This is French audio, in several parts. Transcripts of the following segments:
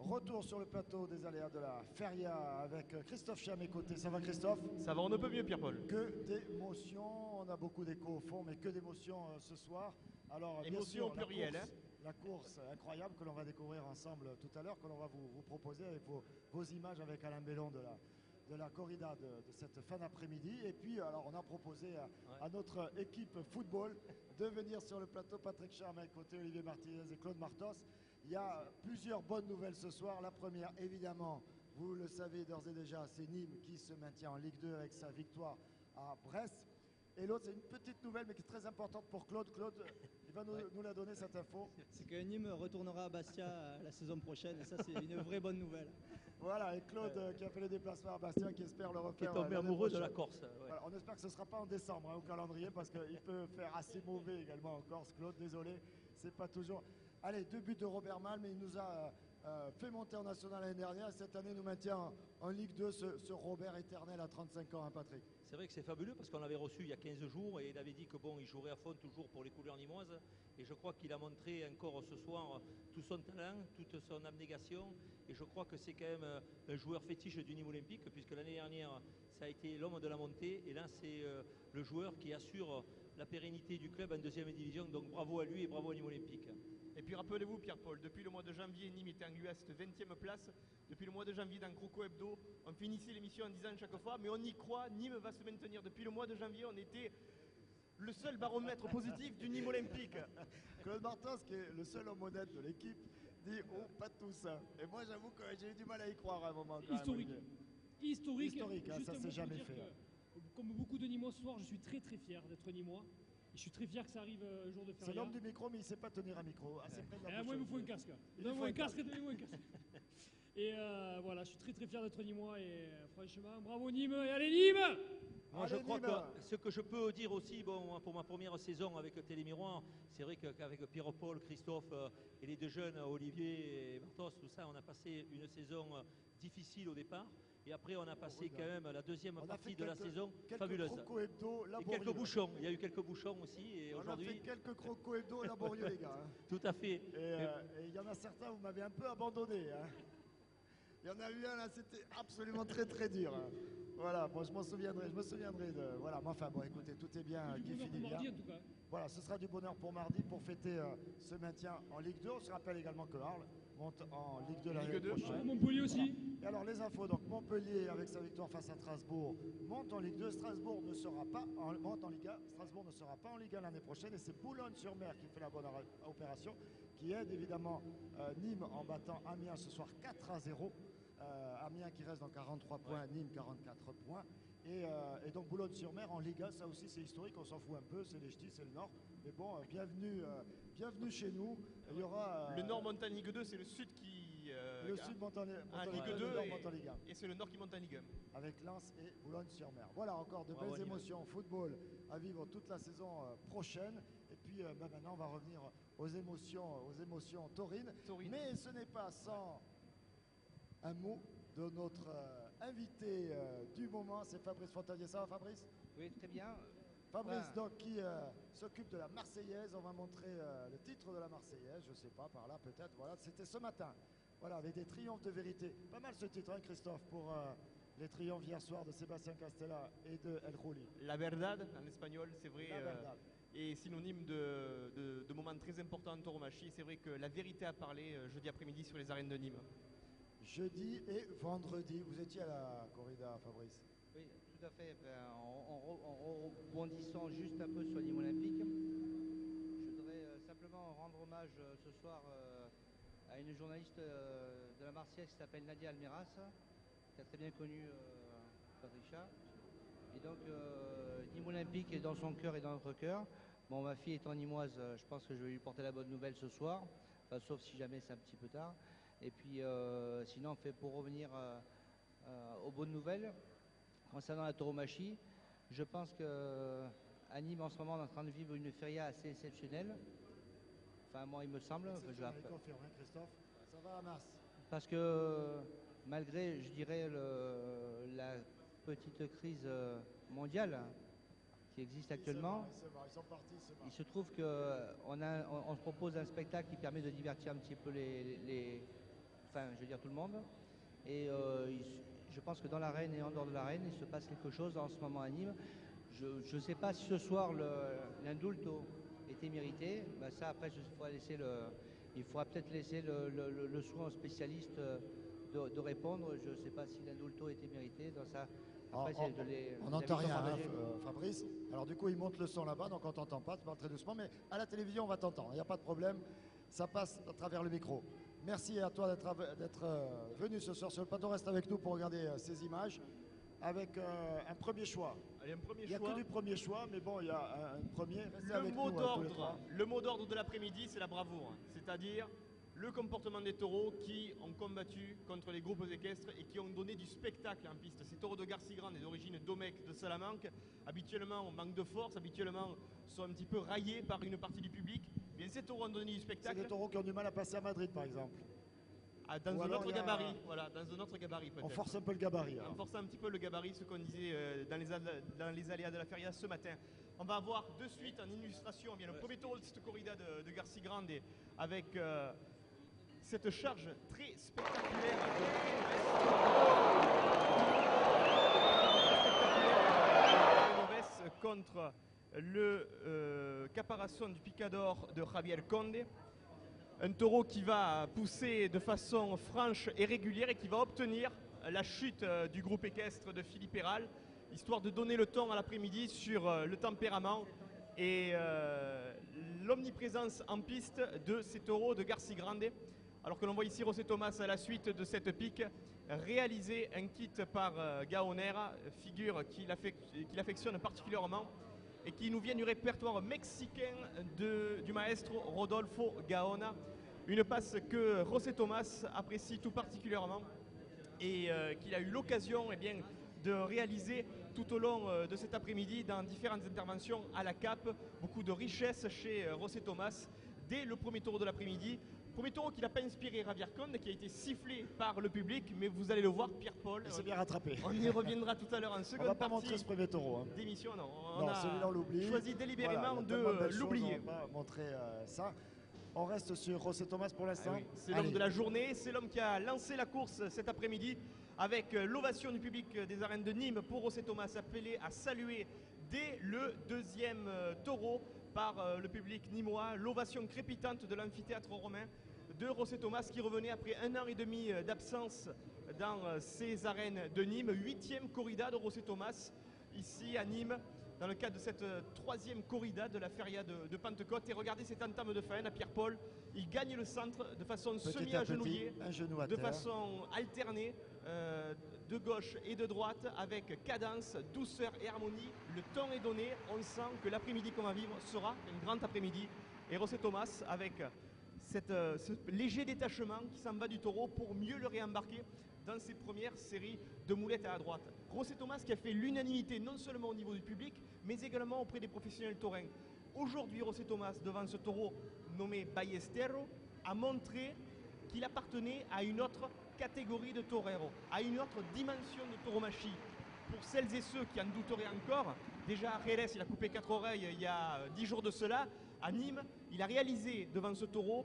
Retour sur le plateau des aléas de la Feria avec Christophe Chez à mes côtés. Ça va Christophe? Ça va, on ne peut mieux Pierre-Paul. Que d'émotions, on a beaucoup d'écho au fond, mais que d'émotions ce soir. Alors, émotion au bien sûr, pluriel. la course incroyable que l'on va découvrir ensemble tout à l'heure, que l'on va vous proposer avec vos images avec Alain Bellon de la corrida de cette fin d'après-midi. Et puis, alors, on a proposé à notre équipe football de venir sur le plateau. Patrick Charme, côté Olivier Martinez et Claude Martos. Il y a plusieurs bonnes nouvelles ce soir. La première, évidemment, vous le savez d'ores et déjà, c'est Nîmes qui se maintient en Ligue 2 avec sa victoire à Brest. Et l'autre, c'est une petite nouvelle, mais qui est très importante pour Claude. Claude, il va nous la donner, cette info. C'est que Nîmes retournera à Bastia la saison prochaine, et ça, c'est une vraie bonne nouvelle. Voilà, et Claude qui a fait le déplacement à Bastia, qui espère le refaire. Qui est tombé amoureux de la Corse. Ouais. Voilà, on espère que ce ne sera pas en décembre au calendrier, parce qu'il peut faire assez mauvais également en Corse. Claude, désolé, c'est pas toujours... Allez, 2 buts de Robert Malm, mais il nous a fait monter en national l'année dernière. Cette année, il nous maintient en Ligue 2, ce Robert éternel à 35 ans, hein, Patrick. C'est vrai que c'est fabuleux parce qu'on l'avait reçu il y a 15 jours et il avait dit que bon, il jouerait à fond toujours pour les couleurs nîmoises. Et je crois qu'il a montré encore ce soir tout son talent, toute son abnégation. Et je crois que c'est quand même un joueur fétiche du Nîmes Olympique, puisque l'année dernière, ça a été l'homme de la montée. Et là, c'est le joueur qui assure la pérennité du club en deuxième division. Donc bravo à lui et bravo à Nîmes Olympique. Et puis rappelez-vous Pierre-Paul, depuis le mois de janvier, Nîmes était en l'US 20e place. Depuis le mois de janvier dans Croco Hebdo, on finissait l'émission en disant chaque fois, mais on y croit, Nîmes va se maintenir. Depuis le mois de janvier, on était le seul baromètre positif du Nîmes Olympique. Claude Martos, qui est le seul homme honnête de l'équipe, dit « Oh, pas tout ça ». Et moi, j'avoue que j'ai eu du mal à y croire à un moment. Historique. Historique, hein, ça s'est jamais fait. Comme beaucoup de Nîmois ce soir, je suis très fier d'être Nîmois. Et je suis très fier que ça arrive un jour de Feria. C'est l'homme du micro, mais il ne sait pas tenir un micro. Assez près de la moi, il me faut un casque. Donnez-moi un casque, donnez-moi un casque. Et voilà, je suis très fier d'être Nîmois. Et franchement, bravo Nîmes. Et allez Nîmes! Moi, je crois que ce que je peux dire aussi, bon, pour ma première saison avec Télémiroir, c'est vrai qu'avec Pierre-Paul, Christophe et les deux jeunes, Olivier et Martos, tout ça, on a passé une saison difficile au départ. Et après, on a passé quand même la deuxième partie de la saison fabuleuse. Et quelques bouchons. Il y a eu quelques bouchons aussi. Et on a fait quelques croco hebdo laborieux, les gars. Hein. Tout à fait. Et il y en a certains, vous m'avez un peu abandonné. Hein. Il y en a eu un là, c'était absolument très dur. Hein. Voilà, moi je me souviendrai de... Voilà, mais enfin bon, écoutez, tout est bien qui finit bien. Mardi, en tout cas. Voilà, ce sera du bonheur pour mardi pour fêter ce maintien en Ligue 2. On se rappelle également que Arles monte en Ligue 2 l'année prochaine. Montpellier aussi. Voilà. Et alors les infos, donc Montpellier avec sa victoire face à Strasbourg monte en Ligue 2. Strasbourg ne sera pas monte en Ligue 1. Strasbourg ne sera pas en Ligue 1 l'année prochaine et c'est Boulogne-sur-Mer qui fait la bonne opération, qui aide évidemment Nîmes en battant Amiens ce soir 4-0. Amiens qui reste dans 43 points, Nîmes 44 points. Et donc Boulogne-sur-Mer en Ligue 1, ça aussi c'est historique, on s'en fout un peu, c'est les ch'tis, c'est le Nord. Mais bon, bienvenue chez nous. Il y aura, le Nord monte en Ligue 2, c'est le Sud qui... le Sud monte en Ligue 2 et c'est le Nord qui monte en Ligue 1. Avec Lens et Boulogne-sur-Mer. Voilà, encore de belles émotions football à vivre toute la saison prochaine. Et puis maintenant, on va revenir aux émotions taurines. Mais ce n'est pas sans... un mot de notre invité du moment, c'est Fabrice Fontanier. Ça va Fabrice? Oui, très bien. Fabrice donc qui s'occupe de la Marseillaise. On va montrer le titre de la Marseillaise, je ne sais pas, par là peut-être. Voilà, c'était ce matin. Voilà, avec des triomphes de vérité. Pas mal ce titre, hein, Christophe, pour les triomphes hier soir de Sébastien Castella et de El Khouli. La verdad en espagnol, c'est vrai. Et synonyme de moments très importants en tauromachie. C'est vrai que la vérité a parlé jeudi après-midi sur les arènes de Nîmes. Jeudi et vendredi, vous étiez à la corrida, Fabrice? Oui, tout à fait. En rebondissant juste un peu sur Nîmes Olympique, je voudrais simplement rendre hommage ce soir à une journaliste de la Marseillaise qui s'appelle Nadia Almiras, qui a très bien connu Patricia. Et donc, Nîmes Olympique est dans son cœur et dans notre cœur. Bon, ma fille étant nîmoise, je pense que je vais lui porter la bonne nouvelle ce soir, enfin, sauf si jamais c'est un petit peu tard. Et puis sinon, pour revenir aux bonnes nouvelles, concernant la tauromachie, je pense qu'à Nîmes en ce moment on est en train de vivre une feria assez exceptionnelle. Enfin moi il me semble. Je confirme, hein, Christophe. Ça va à Mars. Parce que malgré, je dirais, la petite crise mondiale qui existe actuellement, ils sont partis, il se trouve qu'on se propose un spectacle qui permet de divertir un petit peu enfin je veux dire tout le monde. Et je pense que dans l'arène et en dehors de l'arène, il se passe quelque chose en ce moment à Nîmes. Je ne sais pas si ce soir l'indulto était mérité. Ben ça après il faudra peut-être laisser le soin aux spécialistes de répondre. Je ne sais pas si l'indulto était mérité. Dans ça, après, on n'entend rien, hein, Fabrice. Alors du coup, il monte le son là-bas, donc on t'entend pas, tu parles très doucement, mais à la télévision, on va t'entendre, il n'y a pas de problème, ça passe à travers le micro. Merci à toi d'être venu ce soir sur le plateau, reste avec nous pour regarder ces images, avec un premier choix. Allez, un premier Il n'y a choix. que du premier choix, mais bon, il y a un premier. Restez avec nous, Le mot d'ordre de l'après-midi, c'est la bravoure, c'est-à-dire le comportement des taureaux qui ont combattu contre les groupes équestres et qui ont donné du spectacle en piste. Ces taureaux de Garcigrande et d'origine Domecq de Salamanque, habituellement manquent de force, habituellement sont un petit peu raillés par une partie du public. Bien, ces taureaux ont donné du C'est spectacle. des taureaux qui ont du mal à passer à Madrid, par exemple. Dans un autre gabarit, voilà, dans un autre gabarit peut-être. On force un peu le gabarit. On force un petit peu le gabarit, ce qu'on disait dans les aléas de la feria ce matin. On va avoir de suite en illustration le premier taureau de cette corrida de Garcigrande avec cette charge très spectaculaire de contre le Caparazón du Picador de Javier Conde. Un taureau qui va pousser de façon franche et régulière et qui va obtenir la chute du groupe équestre de Philippe Héral, histoire de donner le ton à l'après-midi sur le tempérament et l'omniprésence en piste de ces taureaux de Garcigrande. Alors que l'on voit ici José Thomas à la suite de cette pique réaliser un kit par Gaonera, figure qu'il affectionne particulièrement et qui nous vient du répertoire mexicain du maestro Rodolfo Gaona. Une passe que José Thomas apprécie tout particulièrement et qu'il a eu l'occasion de réaliser tout au long de cet après-midi dans différentes interventions à la Cape. Beaucoup de richesse chez José Thomas dès le premier taureau de l'après-midi. Premier taureau qui n'a pas inspiré Javier Conde, qui a été sifflé par le public, mais vous allez le voir, Pierre-Paul. Il s'est bien rattrapé. On y reviendra tout à l'heure en seconde partie. On ne va pas montrer ce premier taureau. D'émission, non. Non, celui-là, on l'oublie. Choisi délibérément voilà, de l'oublier. On va pas montrer ça. On reste sur José Thomas pour l'instant. Ah oui, c'est l'homme de la journée, c'est l'homme qui a lancé la course cet après-midi avec l'ovation du public des arènes de Nîmes pour José Thomas, appelé à saluer dès le deuxième taureau par le public nîmois, l'ovation crépitante de l'amphithéâtre romain de José Thomas qui revenait après 1 an et demi d'absence dans ces arènes de Nîmes. 8e corrida de José Thomas ici à Nîmes dans le cadre de cette 3e corrida de la feria de Pentecôte. Et regardez cette entame de fin à Pierre-Paul. Il gagne le centre de façon semi-agenouillée, de façon alternée, de gauche et de droite, avec cadence, douceur et harmonie. Le temps est donné. On sent que l'après-midi qu'on va vivre sera un grand après-midi. Et José Thomas avec ce léger détachement qui s'en va du taureau pour mieux le réembarquer dans ses premières séries de moulettes à la droite. José Thomas qui a fait l'unanimité non seulement au niveau du public, mais également auprès des professionnels taurins. Aujourd'hui, José Thomas, devant ce taureau nommé Ballesteros, a montré qu'il appartenait à une autre catégorie de torero, à une autre dimension de tauromachie. Pour celles et ceux qui en douteraient encore, déjà à Jerez, il a coupé 4 oreilles il y a 10 jours de cela. À Nîmes, il a réalisé devant ce taureau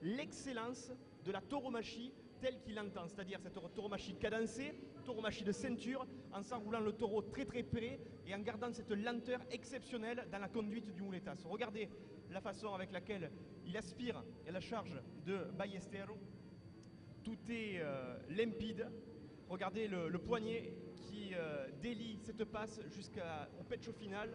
l'excellence de la tauromachie telle qu'il l'entend, c'est-à-dire cette tauromachie cadencée, tauromachie de ceinture, en s'enroulant le taureau très très près et en gardant cette lenteur exceptionnelle dans la conduite du mouletas. Regardez la façon avec laquelle il aspire à la charge de Ballesteros. Tout est limpide. Regardez le poignet qui délie cette passe jusqu'au pecho final.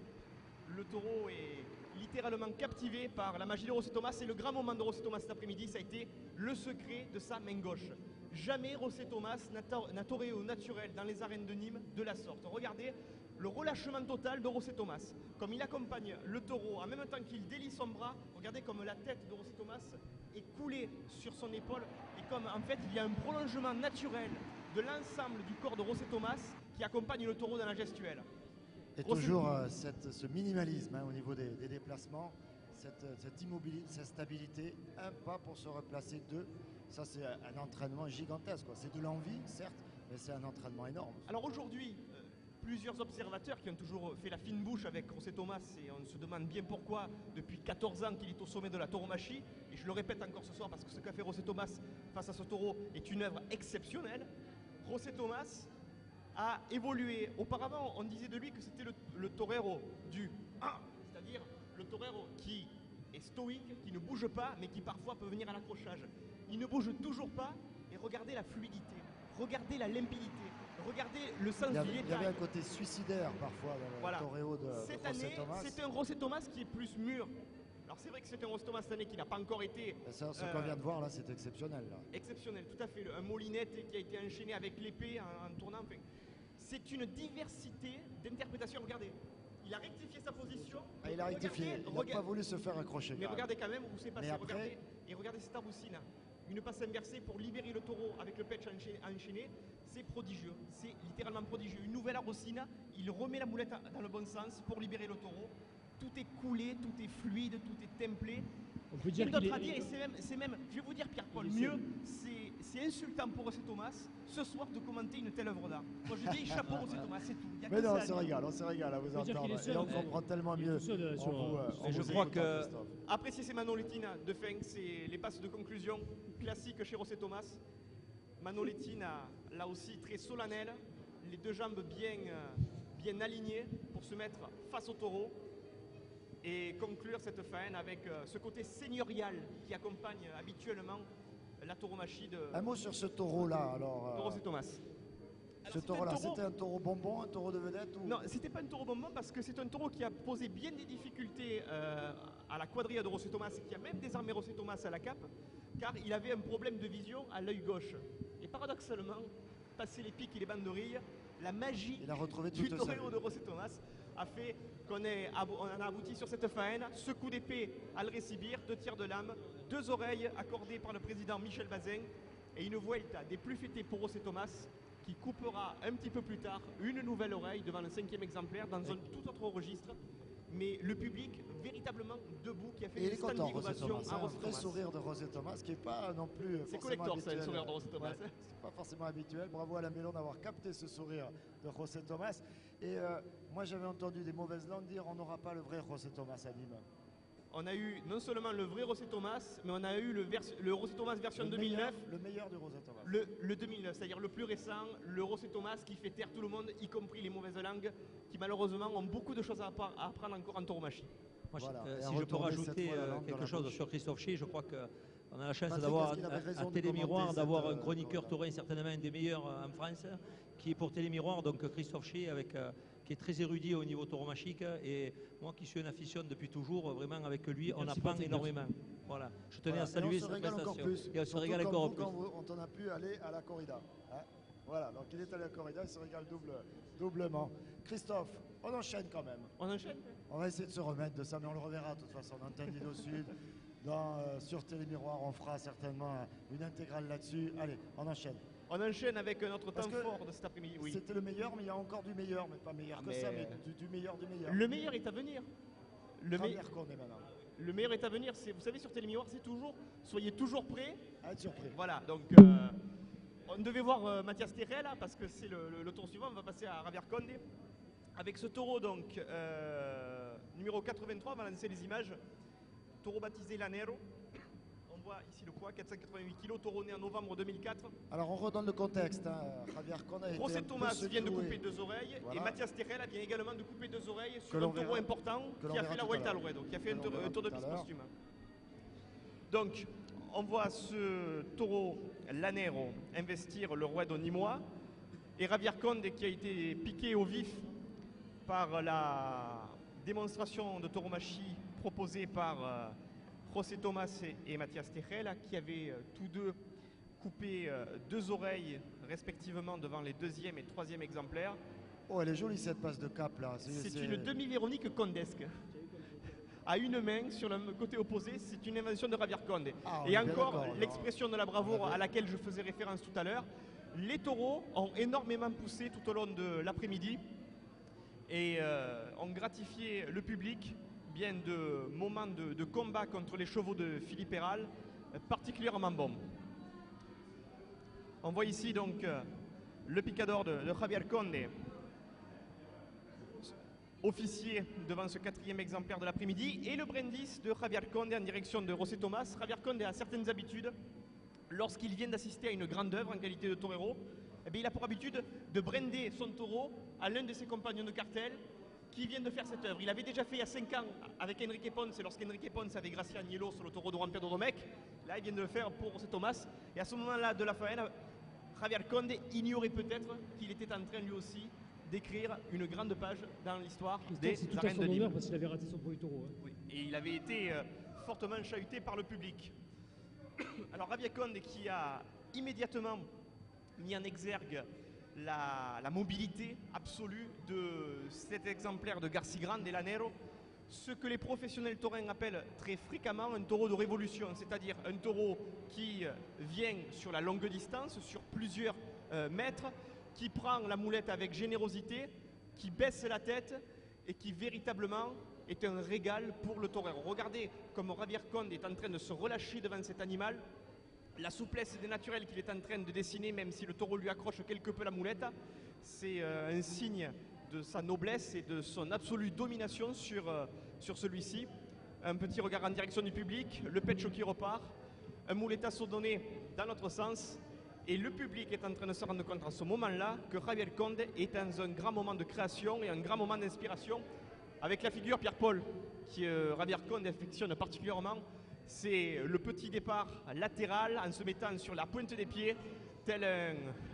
Le taureau est littéralement captivé par la magie de José Thomas. Et le grand moment de José Thomas cet après-midi, ça a été le secret de sa main gauche. Jamais José Thomas n'a tauré au naturel dans les arènes de Nîmes de la sorte. Regardez le relâchement total de José Thomas. Comme il accompagne le taureau en même temps qu'il délie son bras, regardez comme la tête de José Thomas est coulée sur son épaule et comme en fait il y a un prolongement naturel de l'ensemble du corps de José Thomas qui accompagne le taureau dans la gestuelle. Et toujours ce minimalisme au niveau des déplacements, cette immobilité, cette stabilité, un pas pour se replacer, 2. Ça, c'est un entraînement gigantesque. C'est de l'envie, certes, mais c'est un entraînement énorme. Alors aujourd'hui, plusieurs observateurs qui ont toujours fait la fine bouche avec José Tomás et on se demande bien pourquoi depuis 14 ans qu'il est au sommet de la tauromachie. Et je le répète encore ce soir parce que ce qu'a fait José Tomás face à ce taureau est une œuvre exceptionnelle. José Tomás a évolué. Auparavant, on disait de lui que c'était le torero du 1, c'est-à-dire le torero qui est stoïque, qui ne bouge pas, mais qui parfois peut venir à l'accrochage. Il ne bouge toujours pas, et regardez la fluidité, regardez la limpidité, regardez le sens du détail. Il y avait un côté suicidaire parfois dans le toréo de Cette José année, Tomás. c'est un José Tomás qui est plus mûr. Alors c'est vrai que c'est un José Tomás cette année qui n'a pas encore été... Ce qu'on vient de voir là, c'est exceptionnel. Là. Exceptionnel, tout à fait. Un Molinette qui a été enchaîné avec l'épée en tournant. Enfin, c'est une diversité d'interprétations. Regardez, il a rectifié sa position. Il a rectifié, il n'a pas voulu se faire accrocher. Mais regardez quand même où c'est passé. Après... Regardez cette aboucine. Une passe inversée pour libérer le taureau avec le petch enchaîné. C'est prodigieux, c'est littéralement prodigieux. Une nouvelle arrocine, il remet la moulette dans le bon sens pour libérer le taureau. Tout est coulé, tout est fluide, tout est templé. On peut dire qu'il est... c'est même, je vais vous dire Pierre-Paul, mieux, c'est insultant pour José Tomás ce soir de commenter une telle œuvre d'art. Moi je dis chapeau José Tomás, c'est tout. Mais non, on se régale à vous entendre. Et on comprend tellement mieux. Je crois que... Appréciez ces manolettines de fin, c'est les passes de conclusion classiques chez José Tomás. Manolettine là aussi très solennelle, les deux jambes bien alignées pour se mettre face au taureau. Et conclure cette fin avec ce côté seigneurial qui accompagne habituellement la tauromachie de... Un mot sur ce taureau-là, alors. José Tomás. Ce taureau-là, c'était un taureau bonbon, un taureau de vedette ou... Non, c'était pas un taureau bonbon parce que c'est un taureau qui a posé bien des difficultés à la quadrilla de José Tomás et qui a même désarmé José Tomás à la cape, car il avait un problème de vision à l'œil gauche. Et paradoxalement, passé les pics et les banderilles, la magie du taureau de José Tomás a fait qu'on en a abouti sur cette faine. Ce coup d'épée à Alrecibir, 2 tiers de lame, 2 oreilles accordées par le président Michel Bazin et une vuelta des plus fêtées pour José Tomás qui coupera un petit peu plus tard une nouvelle oreille devant le 5e exemplaire dans un tout autre registre. Mais le public véritablement debout qui a fait une standing ovation à José Tomás. Un vrai sourire de José Tomás qui n'est pas non plus c'est collector, ça, le sourire de José Tomás. C'est pas forcément habituel. Bravo à Alain Bellon d'avoir capté ce sourire de José Tomás. Et moi j'avais entendu des mauvaises langues dire on n'aura pas le vrai José Tomás à Nîmes. On a eu non seulement le vrai José Tomás, mais on a eu le José Tomás version 2009. Le meilleur du José Tomás. Le 2009, c'est-à-dire le plus récent, le José Tomás qui fait taire tout le monde, y compris les mauvaises langues, qui malheureusement ont beaucoup de choses à apprendre encore en tauromachie. Moi, si je peux rajouter quelque chose sur Christophe Ché, je crois qu'on a la chance d'avoir à Télémiroir, d'avoir un chroniqueur taurin certainement un des meilleurs en France, qui est pour Télémiroir, donc Christophe Ché, qui est très érudit au niveau tauromachique. Et moi qui suis un aficionné depuis toujours, vraiment avec lui, on apprend énormément. Voilà. Je tenais à saluer cette prestation. Et on se régale encore plus. Quand on a pu aller à la corrida. Hein, voilà, donc il est allé à la corrida, il se régale doublement. Christophe, on enchaîne quand même. On enchaîne. On va essayer de se remettre de ça, mais on le reverra de toute façon dans Tendido Sud. Sur Télémiroir, on fera certainement une intégrale là-dessus. Allez, on enchaîne. On enchaîne avec notre temps fort de cet après-midi. Oui. C'était le meilleur, mais il y a encore du meilleur, mais pas meilleur que ça, mais du meilleur du meilleur. Le meilleur est à venir. Maintenant. Le meilleur est à venir. Vous savez, sur Télémiroir, c'est toujours, soyez toujours prêts à être surpris. Voilà, donc on devait voir Mathias Terrel, là, parce que c'est le tour suivant. On va passer à Javier Conde. Avec ce taureau, donc, numéro 83, on va lancer les images. Taureau baptisé Lanero. On voit ici le poids, 488 kg, taureau né en novembre 2004. Alors on redonne le contexte. Hein. Javier Conde a été José Tomás vient de couper 2 oreilles, voilà. Et Mathias Terrel vient également de couper 2 oreilles sur un taureau important qui a fait la Vuelta al Ruedo, qui a fait un tour de piste posthume. Donc, on voit ce taureau Lanero investir le Ruedo nîmois et Javier Conde qui a été piqué au vif par la démonstration de tauromachie proposée par José Tomás et Mathias Terrel, qui avaient tous deux coupé 2 oreilles respectivement devant les 2e et 3e exemplaires. Oh, elle est jolie cette passe de cap là. C'est une demi-Véronique condesque. À une main, sur le côté opposé, c'est une invention de Javier Conde. Et encore, l'expression de la bravoure à laquelle je faisais référence tout à l'heure. Les taureaux ont énormément poussé tout au long de l'après-midi et ont gratifié le public bien de moments de combat contre les chevaux de Philippe Héral particulièrement bons. On voit ici donc le picador de Javier Conde officier devant ce 4e exemplaire de l'après-midi, et le brindis de Javier Conde en direction de José Tomás. Javier Conde a certaines habitudes. Lorsqu'il vient d'assister à une grande œuvre en qualité de torero, eh bien, il a pour habitude de brander son taureau à l'un de ses compagnons de cartel qui vient de faire cette œuvre. Il avait déjà fait il y a 5 ans avec Enrique Ponce, lorsqu'Enrique Ponce avait gracié Agnello sur le taureau de Juan Pedro Domecq. Là, il vient de le faire pour José Tomás. Et à ce moment-là de la faena, Javier Conde ignorait peut-être qu'il était en train lui aussi d'écrire une grande page dans l'histoire des C'est tout à arènes son de Nîmes. honneur parce qu'il avait raté son premier taureau. Hein. Oui. Et il avait été fortement chahuté par le public. Alors Javier Conde qui a immédiatement mis en exergue la mobilité absolue de cet exemplaire de Garci Grande et Lanero, ce que les professionnels taurins appellent très fréquemment un taureau de révolution, c'est-à-dire un taureau qui vient sur la longue distance, sur plusieurs mètres, qui prend la moulette avec générosité, qui baisse la tête et qui véritablement est un régal pour le torero. Regardez comme Javier Conde est en train de se relâcher devant cet animal, la souplesse des naturels qu'il est en train de dessiner, même si le taureau lui accroche quelque peu la moulette, c'est un signe de sa noblesse et de son absolue domination sur celui-ci. Un petit regard en direction du public, le pecho qui repart, un moulettasso donné dans notre sens, et le public est en train de se rendre compte en ce moment-là que Javier Conde est dans un grand moment de création et un grand moment d'inspiration avec la figure Pierre-Paul qui Javier Conde affectionne particulièrement. C'est le petit départ latéral en se mettant sur la pointe des pieds, tel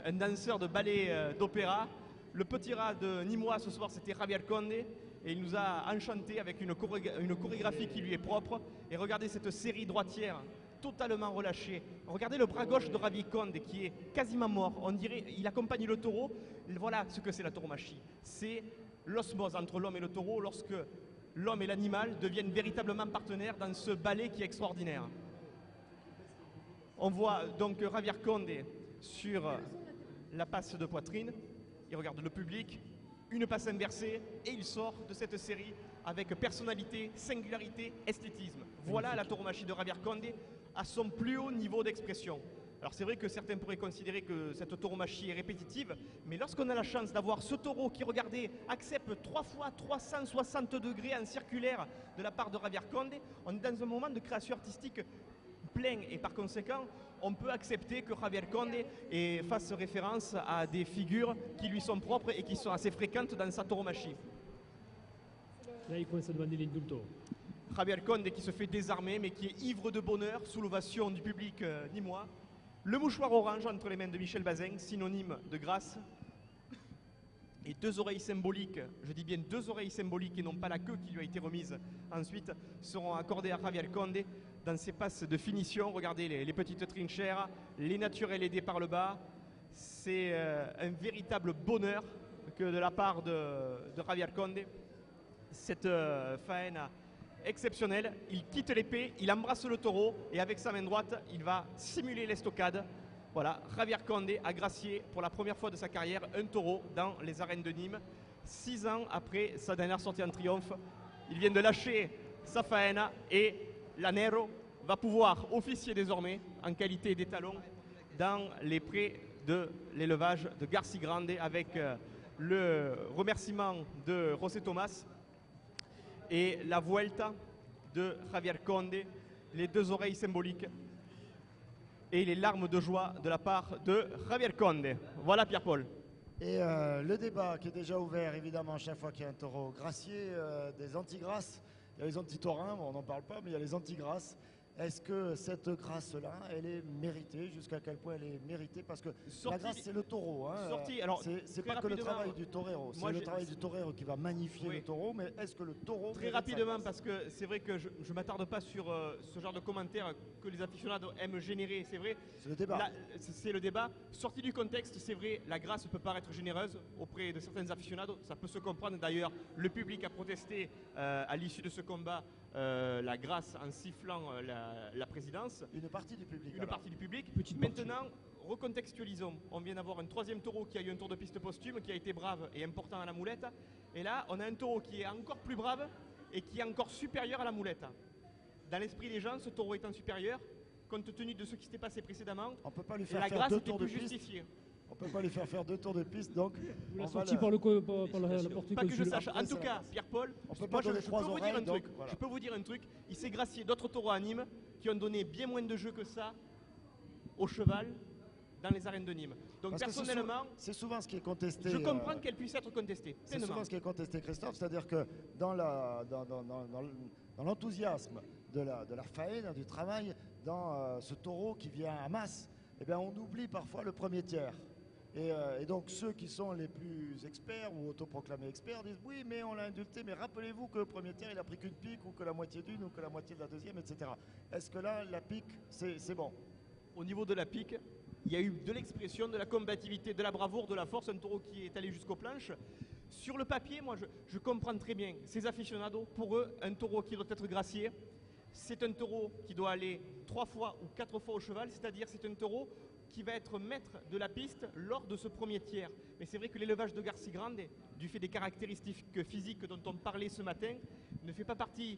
un danseur de ballet d'opéra. Le petit rat de Nîmois ce soir, c'était Javier Conde, et il nous a enchanté avec une chorégraphie qui lui est propre. Et regardez cette série droitière totalement relâchée. Regardez le bras gauche de Javier Conde qui est quasiment mort. On dirait il accompagne le taureau. Voilà ce que c'est la tauromachie. C'est l'osmose entre l'homme et le taureau lorsque l'homme et l'animal deviennent véritablement partenaires dans ce ballet qui est extraordinaire. On voit donc Javier Conde sur la passe de poitrine. Il regarde le public, une passe inversée, et il sort de cette série avec personnalité, singularité, esthétisme. Voilà la tauromachie de Javier Conde à son plus haut niveau d'expression. Alors c'est vrai que certains pourraient considérer que cette tauromachie est répétitive, mais lorsqu'on a la chance d'avoir ce taureau qui, regardez, accepte 3 fois 360 degrés en circulaire de la part de Javier Conde, on est dans un moment de création artistique plein, et par conséquent, on peut accepter que Javier Conde fasse référence à des figures qui lui sont propres et qui sont assez fréquentes dans sa tauromachie. Là, il commence à demander l'indulto. Javier Conde qui se fait désarmer mais qui est ivre de bonheur sous l'ovation du public nîmois. Le mouchoir orange entre les mains de Michel Bazin, synonyme de grâce. Et 2 oreilles symboliques, je dis bien 2 oreilles symboliques et non pas la queue qui lui a été remise ensuite, seront accordées à Javier Conde dans ses passes de finition. Regardez les petites trinchères, les naturels aidés par le bas. C'est un véritable bonheur que de la part de Javier Conde. Cette faena exceptionnelle, il quitte l'épée, il embrasse le taureau et avec sa main droite, il va simuler l'estocade. Voilà, Javier Conde a gracié pour la première fois de sa carrière un taureau dans les arènes de Nîmes. 6 ans après sa dernière sortie en triomphe, il vient de lâcher sa faena et Lanero va pouvoir officier désormais en qualité d'étalon dans les prés de l'élevage de Garci Grande avec le remerciement de José Tomás et la Vuelta de Javier Conde, les 2 oreilles symboliques et les larmes de joie de la part de Javier Conde. Voilà Pierre-Paul. Et le débat qui est déjà ouvert, évidemment, chaque fois qu'il y a un taureau gracié, des anti-grâces. Il y a les anti-taurins, bon, on n'en parle pas, mais il y a les anti-grâces. Est-ce que cette grâce-là, elle est méritée? Jusqu'à quel point elle est méritée? Parce que la grâce, c'est le taureau. Hein. C'est pas que le travail du torero. C'est le travail du torero qui va magnifier le taureau, mais est-ce que le taureau... Très rapidement, parce que c'est vrai que je ne m'attarde pas sur ce genre de commentaires que les aficionados aiment générer, c'est vrai. C'est le débat. C'est le débat. Sorti du contexte, c'est vrai, la grâce peut paraître généreuse auprès de certains aficionados. Ça peut se comprendre. D'ailleurs, le public a protesté à l'issue de ce combat la grâce en sifflant la présidence. Une partie du public. Une partie du public. Maintenant, recontextualisons. On vient d'avoir un 3e taureau qui a eu un tour de piste posthume, qui a été brave et important à la moulette. Et là, on a un taureau qui est encore plus brave et qui est encore supérieur à la moulette. Dans l'esprit des gens, ce taureau étant supérieur, compte tenu de ce qui s'était passé précédemment, on peut pas lui faire la faire grâce 2 était tours de plus piste. justifiée. On peut pas lui faire 2 tours de piste, donc Vous on l'a va sorti le- par la porte Pas que je consul. sache. En Après, tout c'est cas, la- Pierre-Paul, On peut moi, pas donner je 3 peux vous dire oreilles, un donc truc. voilà. Je peux vous dire un truc. Il s'est gracié d'autres taureaux à Nîmes qui ont donné bien moins de jeux que ça au cheval dans les arènes de Nîmes. Donc Parce que personnellement, c'est souvent ce qui est contesté. je comprends qu'elle puisse être contestée. C'est pleinement. souvent ce qui est contesté, Christophe, c'est-à-dire que dans l'enthousiasme de la faïne, du travail, dans ce taureau qui vient à masse, eh bien, on oublie parfois le premier tiers. Et donc ceux qui sont les plus experts ou autoproclamés experts disent oui mais on l'a indulté, mais rappelez-vous que le premier tiers il a pris qu'une pique ou que la moitié d'une ou que la moitié de la deuxième, etc. Est-ce que là la pique c'est bon? Au niveau de la pique, il y a eu de l'expression, de la combativité, de la bravoure, de la force, un taureau qui est allé jusqu'aux planches. Sur le papier, moi je comprends très bien ces aficionados. Pour eux, un taureau qui doit être gracié, c'est un taureau qui doit aller 3 fois ou 4 fois au cheval, c'est-à-dire c'est un taureau qui va être maître de la piste lors de ce premier tiers. Mais c'est vrai que l'élevage de Garci Grande, du fait des caractéristiques physiques dont on parlait ce matin, ne fait pas partie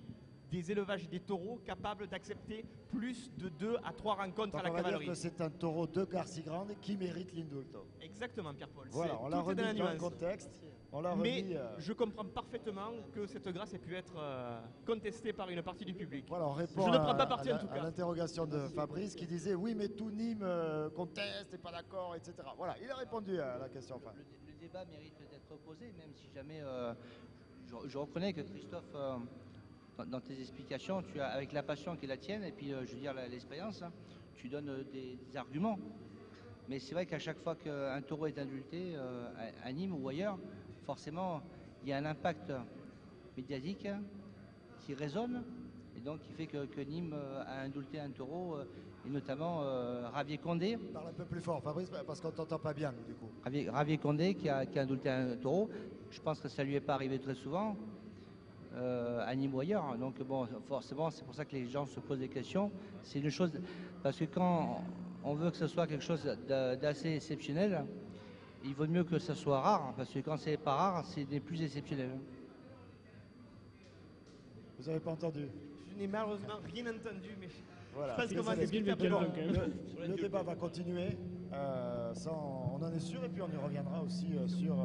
des élevages des taureaux capables d'accepter plus de 2 à 3 rencontres Donc à la on va dire cavalerie. que c'est un taureau de Garci Grande qui mérite l'indulto. Exactement, Pierre-Paul. Voilà, on l'a tout est dans la remis dans le nuance. contexte. On l'a Mais remis. je comprends parfaitement que cette grâce ait pu être contestée par une partie du public. Voilà, on répond Je ne prends pas parti à en tout cas. l'interrogation de Fabrice qui disait oui mais tout Nîmes conteste, n'est pas d'accord, etc. Voilà, il a répondu à la question. Enfin, Le débat mérite d'être posé, même si jamais je reconnais que Christophe, dans tes explications, tu as, avec la passion qui est la tienne, et puis je veux dire l'expérience, hein, tu donnes des arguments. Mais c'est vrai qu'à chaque fois qu'un taureau est indulté à Nîmes ou ailleurs, forcément, il y a un impact médiatique qui résonne, et donc qui fait que Nîmes a indulté un taureau, et notamment Ravier Condé. parle un peu plus fort, Fabrice, parce qu'on t'entend pas bien, nous, du coup. Ravier Condé qui a indulté un taureau. Je pense que ça lui est pas arrivé très souvent à Nîmes ou ailleurs. Donc bon, forcément, c'est pour ça que les gens se posent des questions. C'est une chose, parce que quand on veut que ce soit quelque chose d'assez exceptionnel, il vaut mieux que ce soit rare, parce que quand c'est pas rare, c'est des plus exceptionnels. Vous avez pas entendu? Je n'ai malheureusement rien entendu, mais Voilà. je pense qu'on va Désolé. s'expliquer un peu. bien Bon, quand même. le débat va continuer, on en est sûr, et puis on y reviendra aussi sur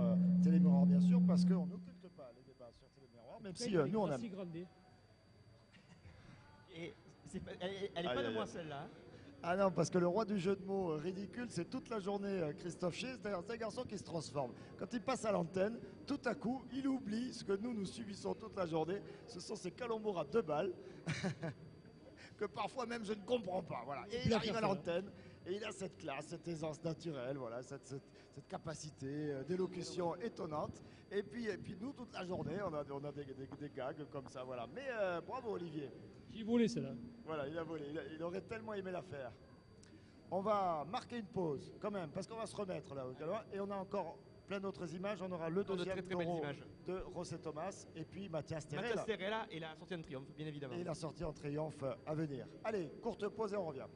Télémiroir, bien sûr, parce qu'on n'occulte pas les débats sur Télémiroir, même si nous on aime. Et elle n'est pas de moi celle-là. hein. Ah non, parce que le roi du jeu de mots ridicule, c'est toute la journée Christophe Chier, c'est-à-dire c'est un garçon qui se transforme. Quand il passe à l'antenne, tout à coup, il oublie ce que nous subissons toute la journée. Ce sont ces calembours à 2 balles, que parfois même je ne comprends pas. Voilà. Et il arrive à l'antenne, et il a cette classe, cette aisance naturelle, voilà, cette capacité d'élocution étonnante. Et puis nous, toute la journée, on a des gags comme ça. Voilà. Mais bravo Olivier. J'ai volé celle-là. Voilà, il a volé. Il aurait tellement aimé la faire. On va marquer une pause, quand même, parce qu'on va se remettre là au galop. Et on a encore plein d'autres images. On aura le Encore de deuxième très, très belles taureau images. de José Thomas et puis Mathias Terrella. Mathias Terrella et la sortie en triomphe, bien évidemment. Et la sortie en triomphe à venir. Allez, courte pause et on revient.